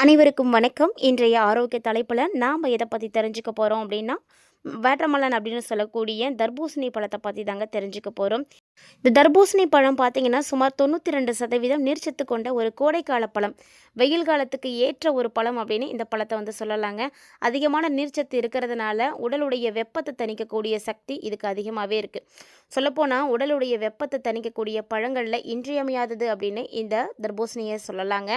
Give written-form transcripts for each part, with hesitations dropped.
அனைவருக்கும் வணக்கம். இன்றைய ஆரோக்கிய தலைப்பில் நாம் எதை பற்றி தெரிஞ்சுக்க போகிறோம் அப்படின்னா, வாட்டர்மெலன் அப்படின்னு சொல்லக்கூடிய தர்பூசணி பழத்தை பற்றி தாங்க தெரிஞ்சுக்க போகிறோம். இந்த தர்பூசணி பழம் பார்த்தீங்கன்னா, சுமார் 92% நீர்ச்சத்து கொண்ட ஒரு கோடைக்கால பழம். வெயில் காலத்துக்கு ஏற்ற ஒரு பழம் அப்படின்னு இந்த பழத்தை சொல்லலாங்க. அதிகமான நீர்ச்சத்து இருக்கிறதுனால உடலுடைய வெப்பத்தை தணிக்கக்கூடிய சக்தி இதுக்கு அதிகமாகவே இருக்குது. சொல்லப்போனால் உடலுடைய வெப்பத்தை தணிக்கக்கூடிய பழங்களில் இன்றியமையாதது அப்படின்னு இந்த தர்பூசணியை சொல்லலாங்க.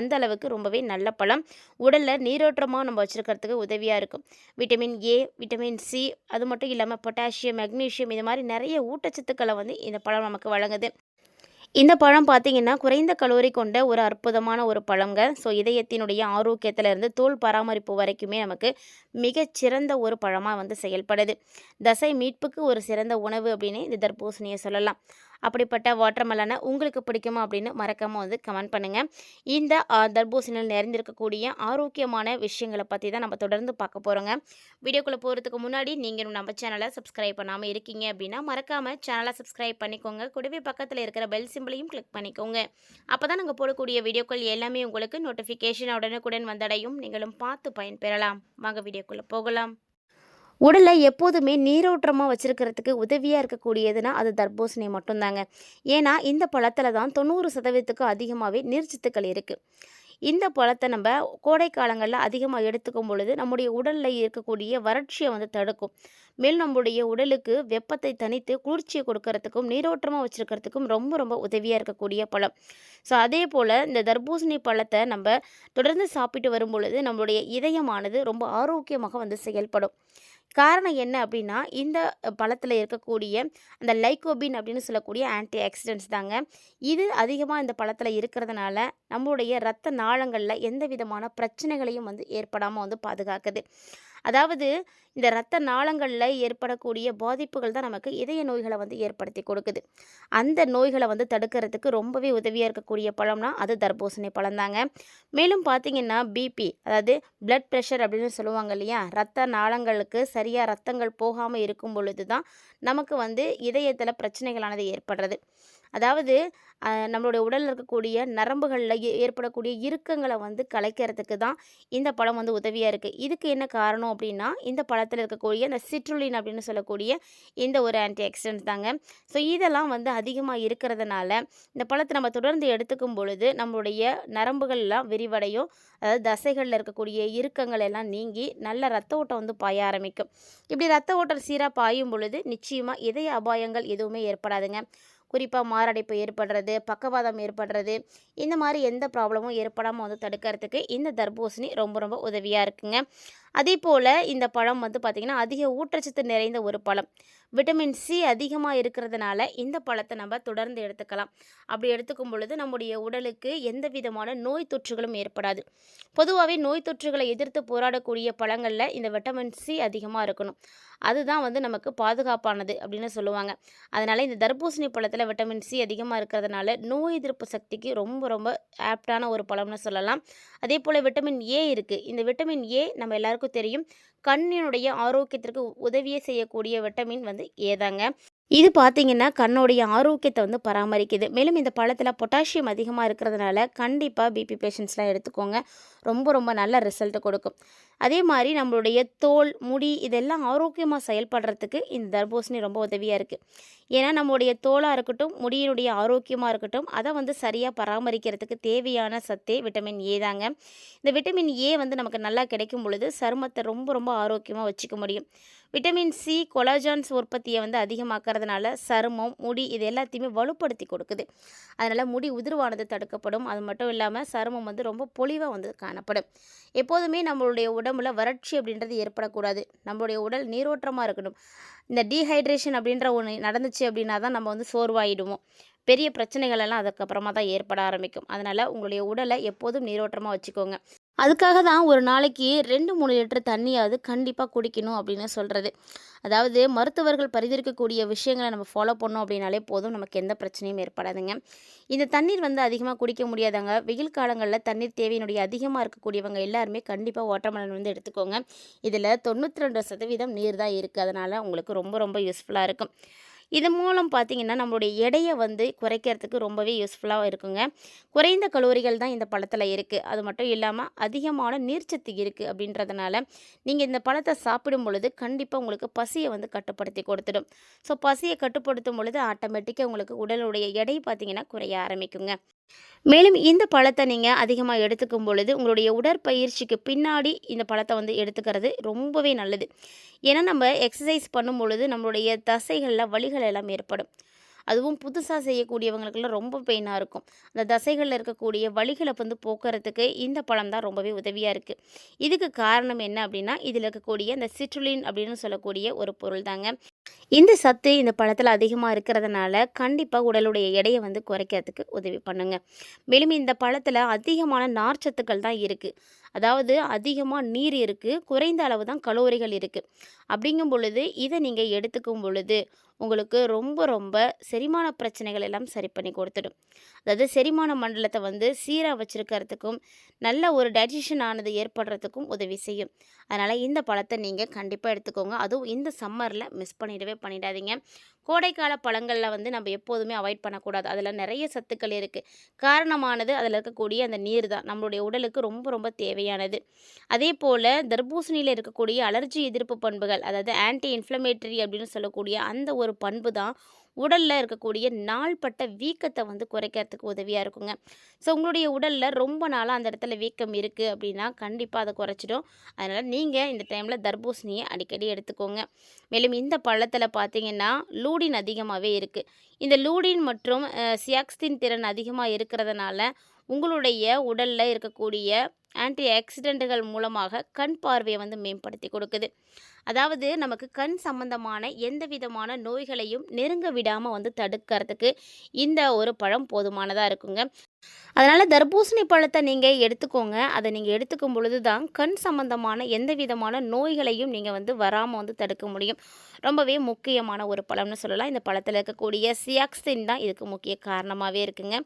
அந்த அளவுக்கு ரொம்பவே நல்ல பழம். உடலில் நீரோட்டமாக நம்ம வச்சுருக்கிறதுக்கு உதவியாக இருக்கும். விட்டமின் ஏ, விட்டமின் சி, அது மட்டும் இல்லாமல் பொட்டாசியம், மெக்னீஷியம், இது மாதிரி நிறைய ஊட்டச்சத்துக்களை இந்த பழம் நமக்கு வழங்குது. இந்த பழம் பார்த்திங்கன்னா குறைந்த கலோரி கொண்ட ஒரு அற்புதமான ஒரு பழங்க. ஸோ இதயத்தினுடைய ஆரோக்கியத்திலேருந்து தோல் பராமரிப்பு வரைக்குமே நமக்கு மிகச்சிறந்த ஒரு பழமாக செயல்படுது. தசை மீட்புக்கு ஒரு சிறந்த உணவு அப்படின்னு இந்த தர்பூசணியை சொல்லலாம். அப்படிப்பட்ட வாட்டர்மெலனை உங்களுக்கு பிடிக்குமா அப்படின்னு மறக்காமல் கமெண்ட் பண்ணுங்கள். இந்த தர்பூசணியில் நிறைந்திருக்கக்கூடிய ஆரோக்கியமான விஷயங்களை பற்றி தான் நம்ம தொடர்ந்து பார்க்க போகிறோங்க. வீடியோக்குள்ளே போகிறதுக்கு முன்னாடி நீங்கள் நம்ம சேனலை சப்ஸ்கிரைப் பண்ணாமல் இருக்கீங்க அப்படின்னா மறக்காமல் சேனலை சப்ஸ்கிரைப் பண்ணிக்கோங்க. கூடவே பக்கத்தில் இருக்கிற பெல் சிம்பிளையும் கிளிக் பண்ணிக்கோங்க. அப்போ தான் நாங்கள் போடக்கூடிய வீடியோக்கள் எல்லாமே உங்களுக்கு நோட்டிஃபிகேஷன் உடனுக்குடன் வந்தடையும். நீங்களும் பார்த்து பயன்பெறலாம். வாங்க வீடியோக்குள்ளே போகலாம். உடலை எப்போதுமே நீரோட்டமாக வச்சுருக்கிறதுக்கு உதவியாக இருக்கக்கூடியதுன்னா அது தர்பூசணி மட்டும்தாங்க. ஏன்னா இந்த பழத்தில் தான் 90% அதிகமாகவே நீர்ச்சத்துக்கள் இருக்குது. இந்த பழத்தை நம்ம கோடை காலங்களில் அதிகமாக எடுத்துக்கும் பொழுது நம்முடைய உடலில் இருக்கக்கூடிய வறட்சியை தடுக்கும். மேலும் நம்முடைய உடலுக்கு வெப்பத்தை தணித்து குளிர்ச்சியை கொடுக்கறதுக்கும் நீரோட்டமாக வச்சுருக்கிறதுக்கும் ரொம்ப ரொம்ப உதவியாக இருக்கக்கூடிய பழம். ஸோ அதே போல் இந்த தர்பூசணி பழத்தை நம்ம தொடர்ந்து சாப்பிட்டு வரும் பொழுது நம்மளுடைய இதயமானது ரொம்ப ஆரோக்கியமாக செயல்படும். காரணம் என்ன அப்படின்னா, இந்த பழத்தில் இருக்கக்கூடிய அந்த லைக்கோபின் அப்படின்னு சொல்லக்கூடிய ஆன்டி ஆக்சிடென்ட்ஸ் தாங்க. இது அதிகமாக இந்த பழத்தில் இருக்கிறதுனால நம்மளுடைய இரத்த நாளங்களில் எந்த விதமான பிரச்சனைகளையும் ஏற்படாமல் பாதுகாக்குது. அதாவது இந்த இரத்த நாளங்களில் ஏற்படக்கூடிய பாதிப்புகள் தான் நமக்கு இதய நோய்களை ஏற்படுத்தி கொடுக்குது. அந்த நோய்களை தடுக்கிறதுக்கு ரொம்பவே உதவியாக இருக்கக்கூடிய பழம்னா அது தர்பூசணி பழம் தாங்க. மேலும் பார்த்திங்கன்னா பிபி, அதாவது பிளட் ப்ரெஷர் அப்படின்னு சொல்லுவாங்க இல்லையா, இரத்த நாளங்களுக்கு சரியாக ரத்தங்கள் போகாமல் இருக்கும் பொழுது தான் நமக்கு இதயத்தில் பிரச்சனைகளானது ஏற்படுறது. அதாவது நம்மளுடைய உடலில் இருக்கக்கூடிய நரம்புகளில் ஏற்படக்கூடிய இறுக்கங்களை கலைக்கிறதுக்கு தான் இந்த பழம் உதவியாக இருக்குது. இதுக்கு என்ன காரணம் அப்படின்னா, இந்த பழத்தில் இருக்கக்கூடிய இந்த சிட்ருலின் அப்படின்னு சொல்லக்கூடிய இந்த ஒரு ஆன்டி ஆக்சிடென்ட் தாங்க. ஸோ இதெல்லாம் அதிகமாக இருக்கிறதுனால இந்த பழத்தை நம்ம தொடர்ந்து எடுத்துக்கும் பொழுது நம்மளுடைய நரம்புகள்லாம் விரிவடையும். அதாவது தசைகளில் இருக்கக்கூடிய இறுக்கங்கள் எல்லாம் நீங்கி நல்ல ரத்த ஓட்டம் பாய ஆரம்பிக்கும். இப்படி ரத்த ஓட்டம் சீராக பாயும் பொழுது நிச்சயமாக இதய அபாயங்கள் எதுவுமே ஏற்படாதுங்க. குறிப்பாக மாரடைப்பு ஏற்படுறது, பக்கவாதம் ஏற்படுறது, இந்த மாதிரி எந்த ப்ராப்ளமும் ஏற்படாமல் தடுக்கிறதுக்கு இந்த தர்பூசணி ரொம்ப ரொம்ப உதவியாக இருக்குங்க. அதே போல் இந்த பழம் பார்த்திங்கன்னா அதிக ஊட்டச்சத்து நிறைந்த ஒரு பழம். விட்டமின் சி அதிகமாக இருக்கிறதுனால இந்த பழத்தை நம்ம தொடர்ந்து எடுத்துக்கலாம். அப்படி எடுத்துக்கும் பொழுது நம்முடைய உடலுக்கு எந்த விதமான நோய் தொற்றுகளும் ஏற்படாது. பொதுவாகவே நோய் தொற்றுகளை எதிர்த்து போராடக்கூடிய பழங்களில் இந்த விட்டமின் சி அதிகமாக இருக்கணும். அதுதான் நமக்கு பாதுகாப்பானது அப்படின்னு சொல்லுவாங்க. அதனால் இந்த தர்பூசணி பழத்தில் விட்டமின் சி அதிகமாக இருக்கிறதுனால நோய் எதிர்ப்பு சக்திக்கு ரொம்ப ரொம்ப ஆப்டான ஒரு பழம்னு சொல்லலாம். அதே போல் விட்டமின் ஏ இருக்குது. இந்த விட்டமின் ஏ நம்ம எல்லாருக்கும் தெரியும், கண்ணினுடைய ஆரோக்கியத்திற்கு உதவியே செய்யக்கூடிய விட்டமின் ஏதாங்க. இது பார்த்திங்கன்னா கண்ணுடைய ஆரோக்கியத்தை பராமரிக்குது. மேலும் இந்த பழத்தில் பொட்டாசியம் அதிகமாக இருக்கிறதுனால கண்டிப்பாக பிபி பேஷண்ட்ஸ்லாம் எடுத்துக்கோங்க. ரொம்ப ரொம்ப நல்ல ரிசல்ட் கொடுக்கும். அதே மாதிரி நம்மளுடைய தோல், முடி இதெல்லாம் ஆரோக்கியமாக செயல்படுறதுக்கு இந்த தர்பூசணி ரொம்ப உதவியாக இருக்குது. ஏன்னா நம்மளுடைய தோலாக இருக்கட்டும், முடியினுடைய ஆரோக்கியமாக இருக்கட்டும், அதை சரியாக பராமரிக்கிறதுக்கு தேவையான சத்தே விட்டமின் ஏ தாங்க. இந்த விட்டமின் ஏ நமக்கு நல்லா கிடைக்கும் பொழுது சருமத்தை ரொம்ப ரொம்ப ஆரோக்கியமாக வச்சுக்க முடியும். விட்டமின் சி கொலாஜன்ஸ் உற்பத்தியை அதிகமாக்கிறதுனால சருமம், முடி இது எல்லாத்தையுமே வலுப்படுத்தி கொடுக்குது. அதனால் முடி உதிர்வானது தடுக்கப்படும். அது மட்டும் இல்லாமல் சருமம் ரொம்ப பொலிவாக காணப்படும். எப்போதுமே நம்மளுடைய உடம்புல வறட்சி அப்படின்றது ஏற்படக்கூடாது. நம்மளுடைய உடல் நீரோட்டமாக இருக்கணும். இந்த டீஹைட்ரேஷன் அப்படின்ற ஒன்று நடந்துச்சு அப்படின்னா தான் நம்ம சோர்வாயிடுவோம். பெரிய பிரச்சனைகள் எல்லாம் அதுக்கப்புறமா தான் ஏற்பட ஆரம்பிக்கும். அதனால் உங்களுடைய உடலை எப்போதும் நீரோட்டமாக வச்சுக்கோங்க. அதுக்காக தான் ஒரு நாளைக்கு 2-3 லிட்டர் தண்ணியாவது கண்டிப்பாக குடிக்கணும் அப்படின்னு சொல்கிறது. அதாவது மருத்துவர்கள் பரிந்துரைக்கக்கூடிய விஷயங்களை நம்ம ஃபாலோ பண்ணோம் அப்படின்னாலே போதும், நமக்கு எந்த பிரச்சனையும் ஏற்படாதுங்க. இந்த தண்ணீர் அதிகமாக குடிக்க முடியாதாங்க. வெயில் காலங்களில் தண்ணீர் தேவையினுடைய அதிகமாக இருக்கக்கூடியவங்க எல்லாருமே கண்டிப்பாக வாட்டர்மெலன் எடுத்துக்கோங்க. இதில் 92% நீர் தான் இருக்குது. அதனால் உங்களுக்கு ரொம்ப ரொம்ப யூஸ்ஃபுல்லாக இருக்கும். இது மூலம் பார்த்தீங்கன்னா, நம்மளுடைய எடைய வந்து குறைக்கிறதுக்கு ரொம்பவே யூஸ்ஃபுல்லா இருக்குங்க. குறைந்த கலோரிகள் தான் இந்த பழத்தில இருக்கு. அது மட்டும் இல்லாம அதிகமான நீர்ச்சத்து இருக்கு அப்படின்றதுனால, நீங்க இந்த பழத்த சாப்பிடும் பொழுது கண்டிப்பா உங்களுக்கு பசிய வந்து கட்டுப்படுத்தி கொடுத்துடும். ஸோ பசிய கட்டுப்படுத்தும் பொழுது ஆட்டோமேட்டிக்கா உங்களுக்கு உடலுடைய எடை பார்த்தீங்கன்னா குறைய ஆரம்பிக்குங்க. மேலும் இந்த பழத்த நீங்க அதிகமா எடுத்துக்கும் பொழுது, உங்களுடைய உடற்பயிற்சிக்கு பின்னாடி இந்த பழத்த வந்து எடுத்துக்கிறது ரொம்பவே நல்லது. ஏன்னா, நம்ம எக்ஸர்சைஸ் பண்ணும்பொழுது நம்மளுடைய தசைகள்ல வலிகள் எல்லாம் ஏற்படும். அதுவும் புதுசா செய்யக்கூடியவங்களுக்கெல்லாம் ரொம்ப பெயினா இருக்கும். அந்த தசைகள்ல இருக்கக்கூடிய வலிகள வந்து போக்குறதுக்கு இந்த பழம் தான் ரொம்பவே உதவியா இருக்கு. இதுக்கு காரணம் என்ன அப்டின்னா, இதில இருக்கக்கூடிய இந்த சிட்ருலின் அப்படின்னு சொல்லக்கூடிய ஒரு பொருள் தாங்க. இந்த சத்து இந்த பழத்தில அதிகமா இருக்கிறதுனால, கண்டிப்பா உடலுடைய எடைய வந்து குறைக்கிறதுக்கு உதவி பண்ணுங்க. மேலும் இந்த பழத்தில அதிகமான நார்ச்சத்துக்கள் தான் இருக்கு. அதாவது அதிகமா நீர் இருக்கு. குறைந்த அளவு தான் கலோரிகள் இருக்கு. அப்படிங்கும் பொழுது, இத நீங்க எடுத்துக்கும் பொழுது, உங்களுக்கு ரொம்ப ரொம்ப செரிமான பிரச்சனைகள் எல்லாம் சரி பண்ணி கொடுத்துடும். அதாவது செரிமான மண்டலத்த வந்து சீரா வச்சிருக்கிறதுக்கும், நல்ல ஒரு டைஜஷன் ஆனது ஏற்படுறதுக்கும் உதவி செய்யும். அதனால இந்த பழத்த நீங்க கண்டிப்பா எடுத்துக்கோங்க. அதுவும் இந்த சம்மர்ல மிஸ் பண்ணிடவே பண்ணிடாதீங்க. கோடைக்கால பழங்கள்ல வந்து நம்ம எப்போதுமே அவாய்ட் பண்ணக்கூடாது. அதில நெறைய சத்துக்கள் இருக்கு. காரணமானது அதில இருக்கக்கூடிய அந்த நீர் தான். நம்மளுடைய உடலுக்கு ரொம்ப ரொம்ப தேவையானது. அதேபோல தர்பூசணியில இருக்கக்கூடிய அலர்ஜி எதிர்ப்பு பண்புகள், அதாவது ஆன்டி இன்ஃப்ளமேட்டரி அப்படின்னு சொல்லக்கூடிய அந்த ஒரு பண்பு தான் உடல்ல இருக்கக்கூடிய நாள்பட்ட வீக்கத்த வந்து குறைக்கிறதுக்கு உதவியா இருக்குங்க. ஸோ உங்களுடைய உடல்ல ரொம்ப நாளா அந்த இடத்துல வீக்கம் இருக்கு அப்படின்னா, கண்டிப்பா அத குறைச்சிடும். அதனால நீங்க இந்த டைம்ல தர்பூசணிய அடிக்கடி எடுத்துக்கோங்க. மேலும் இந்த பழத்தில பார்த்தீங்கன்னா, லூடின் அதிகமாவே இருக்கு. இந்த லூடின் மற்றும் சியாக்ஸ்டின் திறன் அதிகமா இருக்கிறதுனால, உங்களுடைய உடல்ல இருக்கக்கூடிய ஆன்டி ஆக்சிடென்ட்டுகள் மூலமாக கண் பார்வைய வந்து மேம்படுத்தி கொடுக்குது. அதாவது நமக்கு கண் சம்பந்தமான எந்த விதமான நோய்களையும் நெருங்க விடாம வந்து தடுக்கிறதுக்கு இந்த ஒரு பழம் போதுமானதா இருக்குங்க. அதனால தர்பூசணி பழத்த நீங்க எடுத்துக்கோங்க. அத நீங்க எடுத்துக்கும் பொழுது தான் கண் சம்பந்தமான எந்த விதமான நோய்களையும் நீங்க வந்து வராம வந்து தடுக்க முடியும். ரொம்பவே முக்கியமான ஒரு பழம்னு சொல்லலாம். இந்த பழத்தில இருக்கக்கூடிய சியாக்சின் தான் இதுக்கு முக்கிய காரணமாவே இருக்குங்க.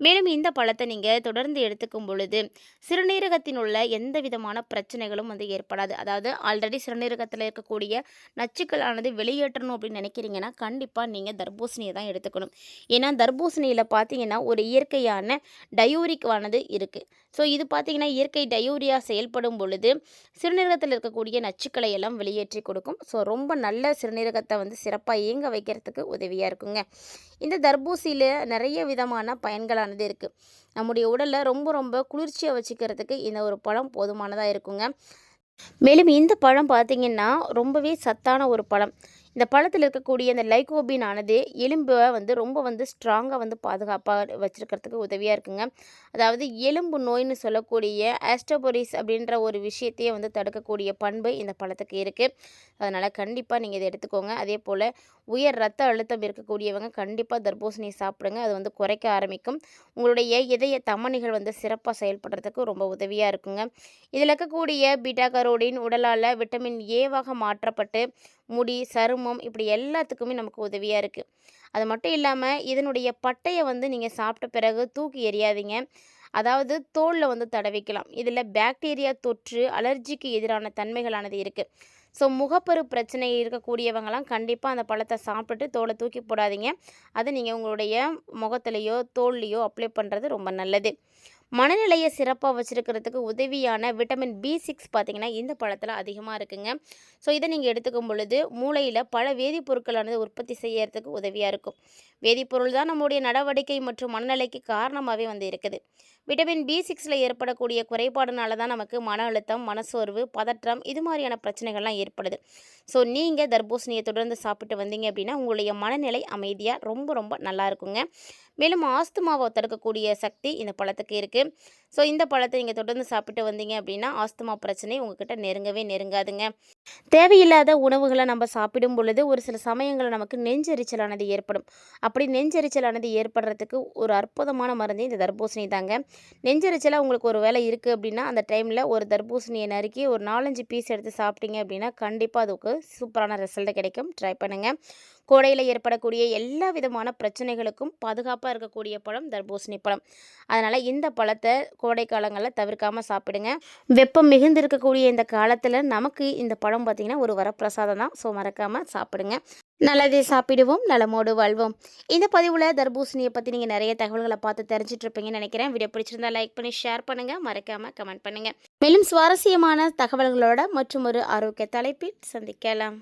மேலும் இந்த பழத்த நீங்க தொடர்ந்து எடுத்துக்கும் பொழுது, சிறுநீரகத்தில் உள்ள எந்த விதமான பிரச்சனைகளும் வந்து ஏற்படாது. அதாவது ஆல்ரெடி சிறுநீரகத்தில இருக்கக்கூடிய நச்சுக்களானது வெளியேற்றணும் அப்படின்னு நினைக்கிறீங்கன்னா, கண்டிப்பா நீங்க தர்பூசணிய தான் எடுத்துக்கணும். ஏன்னா தர்பூசணியில பார்த்தீங்கன்னா, ஒரு இயற்கையான டயூரிக் ஆனது இருக்கு. ஸோ இது பார்த்தீங்கன்னா, இயற்கை டயூரியா செயல்படும் பொழுது, சிறுநீரகத்தில இருக்கக்கூடிய நச்சுக்களை எல்லாம் வெளியேற்றி கொடுக்கும். ஸோ ரொம்ப நல்ல சிறுநீரகத்த வந்து சிறப்பா இயங்க வைக்கிறதுக்கு உதவியா இருக்குங்க. இந்த தர்பூசியில நிறைய விதமான பயன்களானது இருக்கு. நம்முடைய உடல்ல ரொம்ப ரொம்ப குளிர்ச்சியா வச்சுக்கிறதுக்கு இந்த ஒரு பழம் போதுமானதா இருக்குங்க. மேலும் இந்த பழம் பார்த்தீங்கன்னா, ரொம்பவே சத்தான ஒரு பழம். இந்த பழத்தில இருக்கக்கூடிய இந்த லைகோபின் ஆனது எலும்ப வந்து ரொம்ப வந்து ஸ்ட்ராங்கா வந்து பாதுகாப்பா வச்சிருக்கிறதுக்கு உதவியா இருக்குங்க. அதாவது எலும்பு நோய்ன்னு சொல்லக்கூடிய ஆஸ்டோபோரிஸ் அப்படின்ற ஒரு விஷயத்தையே வந்து தடுக்கக்கூடிய பண்பு இந்த பழத்துக்கு இருக்கு. அதனால கண்டிப்பா நீங்க இத எடுத்துக்கோங்க. அதேபோல உயர் ரத்த அழுத்தம் இருக்கக்கூடியவங்க கண்டிப்பா தர்பூசணி சாப்பிடுங்க. அது வந்து குறைக்க ஆரம்பிக்கும். உங்களுடைய இதய தமனிகள் வந்து சிறப்பா செயல்படுறதுக்கு ரொம்ப உதவியா இருக்குங்க. இதில இருக்கக்கூடிய பீட்டா கரோடின் உடலால விட்டமின் ஏவாக மாற்றப்பட்டு முடி, சருமம் இப்படி எல்லாத்துக்குமே நமக்கு உதவியா இருக்கு. அது மட்டும் இல்லாம இதனுடைய பட்டைய வந்து நீங்க சாப்பிட்ட பிறகு தூக்கி எறியாதீங்க. அதாவது தோல்ல வந்து தடவிக்கலாம். இதில பாக்டீரியா தொற்று, அலர்ஜிக்கு எதிரான தன்மைகளானது இருக்கு. ஸோ முகப்பரு பிரச்சனை இருக்கக்கூடியவங்கலாம் கண்டிப்பா அந்த பழத்த சாப்பிட்டுட்டு தோல தூக்கி போடாதீங்க. அது நீங்க உங்களுடைய முகத்திலயோ, தோல்லயோ அப்ளை பண்றது ரொம்ப நல்லது. மனநிலையை சிறப்பாக வச்சுருக்கிறதுக்கு உதவியான விட்டமின் B6 பார்த்தீங்கன்னா இந்த பழத்தில் அதிகமாக இருக்குங்க. ஸோ இதை நீங்கள் எடுத்துக்கும் பொழுது மூளையில் பல வேதிப்பொருட்களானது உற்பத்தி செய்யறதுக்கு உதவியாக இருக்கும். வேதிப்பொருள் தான் நம்முடைய நடவடிக்கை மற்றும் மனநிலைக்கு காரணமாகவே வந்து இருக்குது. விட்டமின் B6ல ஏற்படக்கூடிய குறைபாடுனால தான் நமக்கு மன அழுத்தம், மனசோர்வு, பதற்றம் இது மாதிரியான பிரச்சனைகள்லாம் ஏற்படுது. ஸோ நீங்கள் தர்பூசணியை தொடர்ந்து சாப்பிட்டு வந்தீங்க அப்படின்னா உங்களுடைய மனநிலை அமைதியாக ரொம்ப ரொம்ப நல்லா இருக்குங்க. மேலும் ஆஸ்துமாவை தடுக்கக்கூடிய சக்தி இந்த பழத்துக்கு இருக்குது. ஸோ இந்த பழத்தை நீங்கள் தொடர்ந்து சாப்பிட்டு வந்தீங்க அப்படின்னா ஆஸ்துமா பிரச்சனை உங்ககிட்ட நெருங்கவே நெருங்காதுங்க. தேவையில்லாத உணவுகளை நம்ம சாப்பிடும் பொழுது ஒரு சில சமயங்களில் நமக்கு நெஞ்செரிச்சலானது ஏற்படும். அப்படி நெஞ்செரிச்சலானது ஏற்படுறதுக்கு ஒரு அற்புதமான மருந்து இந்த தர்பூசணி தாங்க. நெஞ்செரிச்சலாக உங்களுக்கு ஒரு வேலை இருக்குது அப்படின்னா அந்த டைமில் ஒரு தர்பூசணியை நறுக்கி ஒரு 4-5 பீஸ் எடுத்து சாப்பிட்டீங்க அப்படின்னா கண்டிப்பாக அதுக்கு சூப்பரான ரிசல்ட் கிடைக்கும். ட்ரை பண்ணுங்கள். கோடையில் ஏற்படக்கூடிய எல்லா விதமான பிரச்சனைகளுக்கும் பாதுகாப்பாக இருக்கக்கூடிய பழம் தர்பூசணி பழம். அதனால் இந்த பழத்தை கோடை காலங்களில் தவிர்க்காமல் சாப்பிடுங்க. வெப்பம் மிகுந்து இருக்கக்கூடிய இந்த காலத்தில் நமக்கு இந்த பழம் பார்த்திங்கன்னா ஒரு வரப்பிரசாதம் தான். ஸோ மறக்காமல் சாப்பிடுங்க. நல்லதே சாப்பிடுவோம், நலமோடு வாழ்வோம். இந்த பதிவில் தர்பூசணியை பற்றி நீங்கள் நிறைய தகவல்களை பார்த்து தெரிஞ்சிட்ருப்பீங்கன்னு நினைக்கிறேன். வீடியோ பிடிச்சிருந்தா லைக் பண்ணி ஷேர் பண்ணுங்கள், மறக்காமல் கமெண்ட் பண்ணுங்கள். மேலும் சுவாரஸ்யமான தகவல்களோட மற்றும் ஒரு ஆரோக்கிய தலைப்பில் சந்திக்கலாம்.